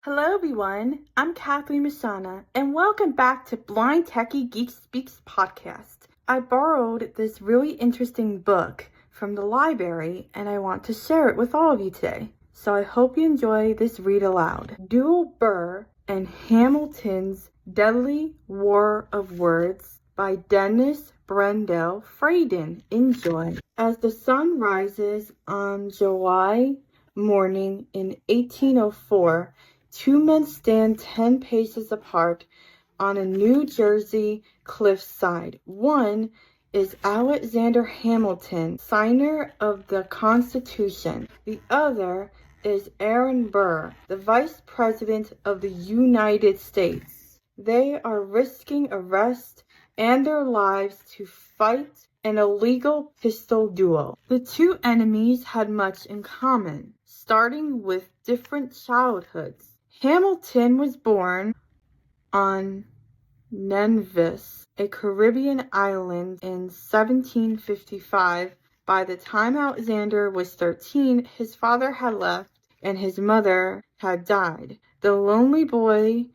Hello everyone, I'm Kathleen Mashana, and welcome back to Blind Techie Geek Speaks podcast. I borrowed this really interesting book from the library, and I want to share it with all of you today. So I hope you enjoy this read aloud. Duel, Burr, and Hamilton's Deadly War of Words by Dennis Brindell Fradin. Enjoy. As the sun rises on July morning in 1804, two men stand 10 paces apart on a New Jersey cliffside. One is Alexander Hamilton, signer of the Constitution. The other is Aaron Burr, the Vice President of the United States. They are risking arrest and their lives to fight an illegal pistol duel. The two enemies had much in common, starting with different childhoods. Hamilton was born on Nevis, a Caribbean island, in 1755. By the time Alexander was 13, his father had left and his mother had died. The lonely boy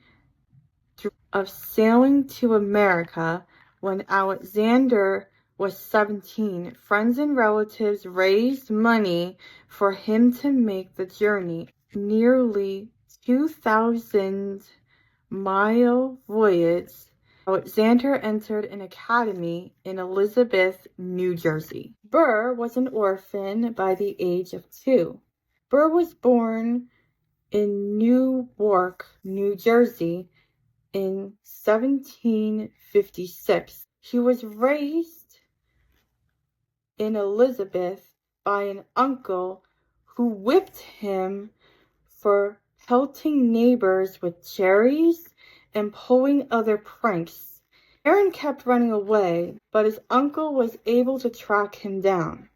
dreamed of sailing to America. When Alexander was 17, friends and relatives raised money for him to make the journey. Nearly 2,000-mile voyage, Alexander entered an academy in Elizabeth, New Jersey. Burr was an orphan by the age of 2. Burr was born in Newark, New Jersey in 1756. He was raised in Elizabeth by an uncle who whipped him for pelting neighbors with cherries and pulling other pranks. Aaron kept running away, but his uncle was able to track him down.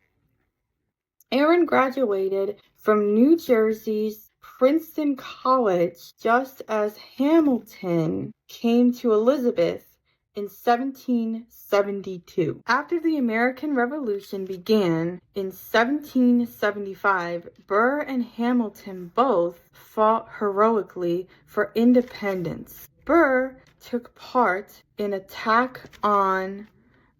Aaron graduated from New Jersey's Princeton College just as Hamilton came to Elizabeth in 1772. After the American Revolution began in 1775, Burr and Hamilton both fought heroically for independence. Burr took part in an attack on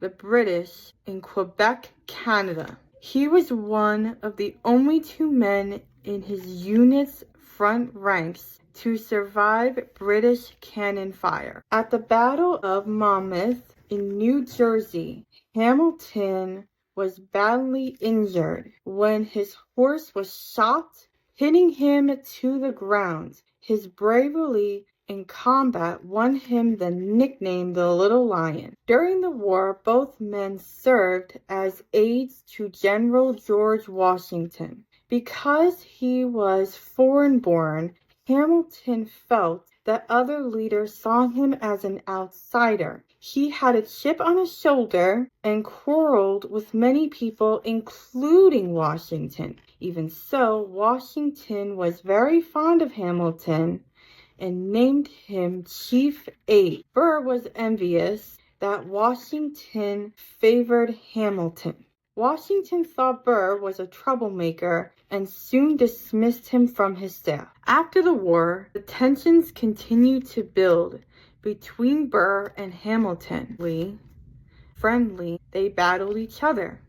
the British in Quebec, Canada. He was one of the only two men in his unit's front ranks to survive British cannon fire. At the Battle of Monmouth in New Jersey, Hamilton was badly injured when his horse was shot, hitting him to the ground. His bravery in combat won him the nickname the Little Lion. During the war, both men served as aides to General George Washington. Because he was foreign-born, Hamilton felt that other leaders saw him as an outsider. He had a chip on his shoulder and quarreled with many people, including Washington. Even so, Washington was very fond of Hamilton and named him chief aide. Burr was envious that Washington favored Hamilton. Washington thought Burr was a troublemaker and soon dismissed him from his staff. After the war, the tensions continued to build between Burr and Hamilton. Friendly, they battled each other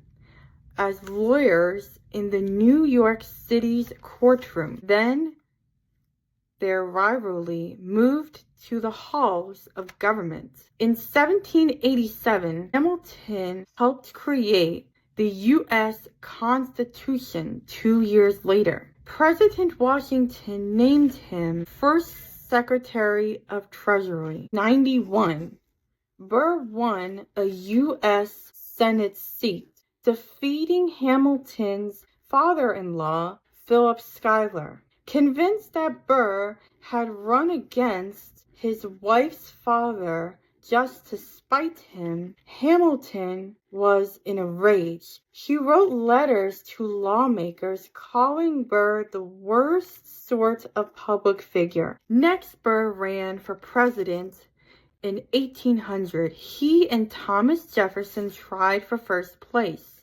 as lawyers in the New York City's courtroom. Then their rivalry moved to the halls of government. In 1787, Hamilton helped create the U.S. Constitution 2 years later. President Washington named him first Secretary of Treasury. 91. Burr won a U.S. Senate seat, defeating Hamilton's father-in-law, Philip Schuyler. Convinced that Burr had run against his wife's father just to spite him, Hamilton was in a rage. He wrote letters to lawmakers calling Burr the worst sort of public figure. Next, Burr ran for president in 1800. He and Thomas Jefferson tried for first place.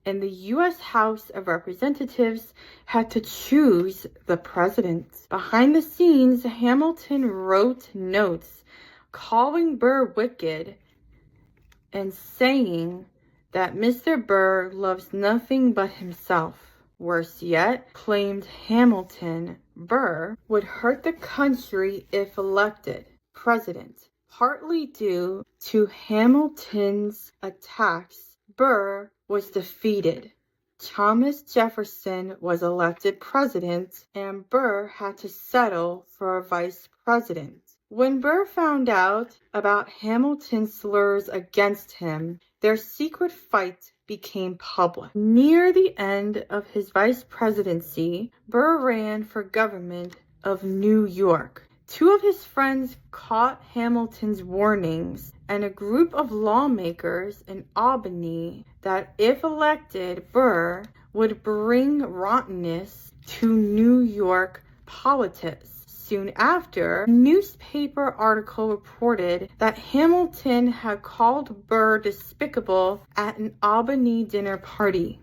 and the U.S. House of Representatives had to choose the president. Behind the scenes, Hamilton wrote notes calling Burr wicked and saying that Mr. Burr loves nothing but himself. Worse yet, claimed Hamilton, Burr would hurt the country if elected president. Partly due to Hamilton's attacks, Burr was defeated. Thomas Jefferson was elected president, and Burr had to settle for a vice president. When Burr found out about Hamilton's slurs against him, their secret fight became public. Near the end of his vice presidency, Burr ran for government of New York. Two of his friends caught Hamilton's warnings, and a group of lawmakers in Albany that if elected, Burr would bring rottenness to New York politics. Soon after, a newspaper article reported that Hamilton had called Burr despicable at an Albany dinner party.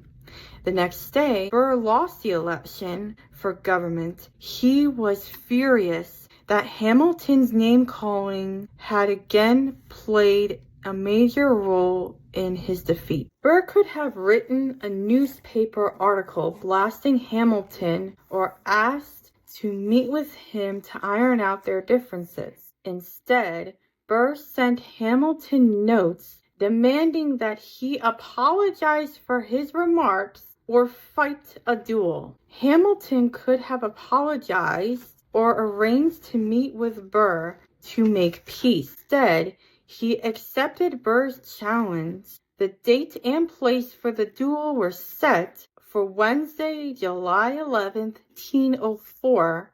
The next day, Burr lost the election for government. He was furious that Hamilton's name-calling had again played a major role in his defeat. Burr could have written a newspaper article blasting Hamilton or asked to meet with him to iron out their differences. Instead, Burr sent Hamilton notes demanding that he apologize for his remarks or fight a duel. Hamilton could have apologized or arranged to meet with Burr to make peace. Instead, he accepted Burr's challenge. The date and place for the duel were set for Wednesday, July 11th, 1804,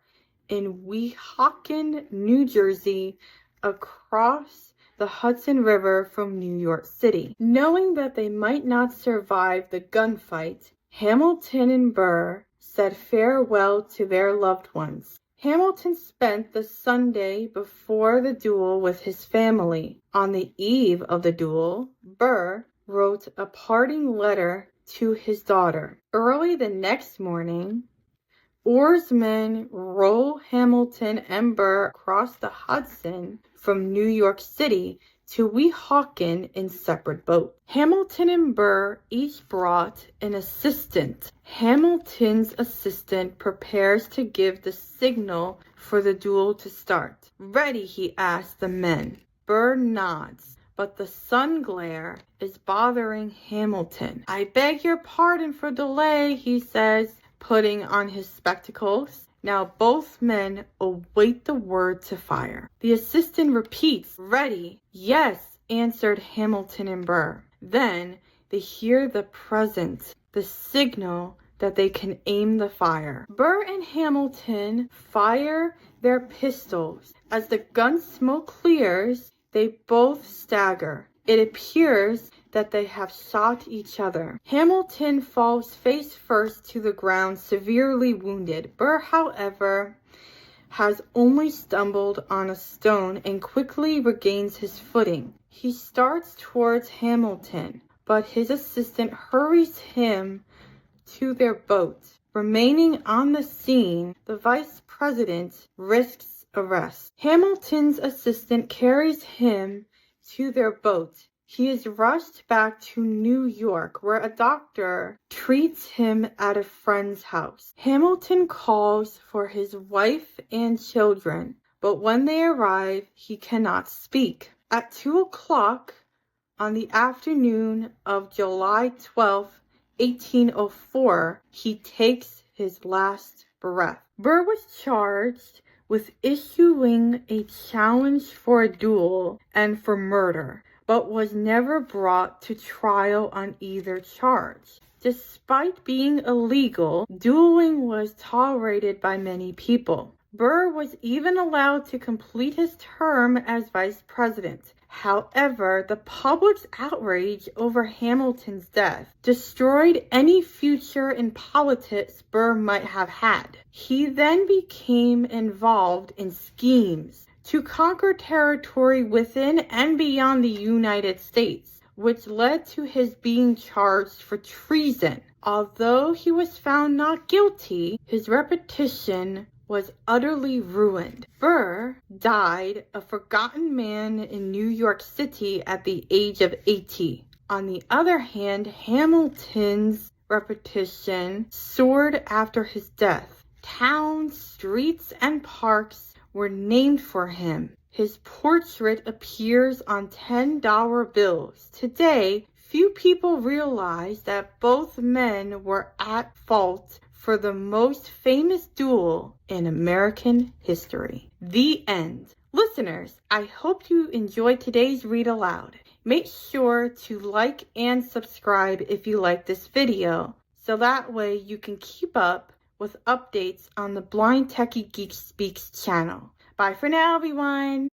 in Weehawken, New Jersey, across the Hudson River from New York City. Knowing that they might not survive the gunfight, Hamilton and Burr said farewell to their loved ones. Hamilton spent the Sunday before the duel with his family. On the eve of the duel, Burr wrote a parting letter to his daughter. Early the next morning, oarsmen row Hamilton and Burr across the Hudson from New York City to Weehawken in separate boats. Hamilton and Burr each brought an assistant. Hamilton's assistant prepares to give the signal for the duel to start. "Ready?" he asked the men. Burr nods, but the sun glare is bothering Hamilton. "I beg your pardon for delay," he says, putting on his spectacles. Now both men await the word to fire. The assistant repeats, "Ready?" "Yes," answered Hamilton and Burr. Then they hear the present, the signal that they can aim the fire. Burr and Hamilton fire their pistols. As the gun smoke clears, they both stagger. It appears that they have shot each other. Hamilton falls face first to the ground, severely wounded. Burr, however, has only stumbled on a stone and quickly regains his footing. He starts towards Hamilton, but his assistant hurries him to their boat. Remaining on the scene, the vice president risks arrest. Hamilton's assistant carries him to their boat. He is rushed back to New York, where a doctor treats him at a friend's house. Hamilton calls for his wife and children, but when they arrive, he cannot speak. At 2 o'clock on the afternoon of July 12th, 1804, he takes his last breath. Burr was charged with issuing a challenge for a duel and for murder, but was never brought to trial on either charge. Despite being illegal, dueling was tolerated by many people. Burr was even allowed to complete his term as vice president. However, the public's outrage over Hamilton's death destroyed any future in politics Burr might have had. He then became involved in schemes to conquer territory within and beyond the United States. which led to his being charged for treason. Although he was found not guilty, his reputation was utterly ruined. Burr died a forgotten man in New York City at the age of 80. On the other hand, Hamilton's reputation soared after his death. Towns, streets, and parks were named for him. His portrait appears on $10 bills. Today, few people realize that both men were at fault for the most famous duel in American history. The end. Listeners, I hope you enjoyed today's Read Aloud. Make sure to like and subscribe if you like this video, so that way you can keep up with updates on the Blind Techie Geek Speaks channel. Bye for now, everyone.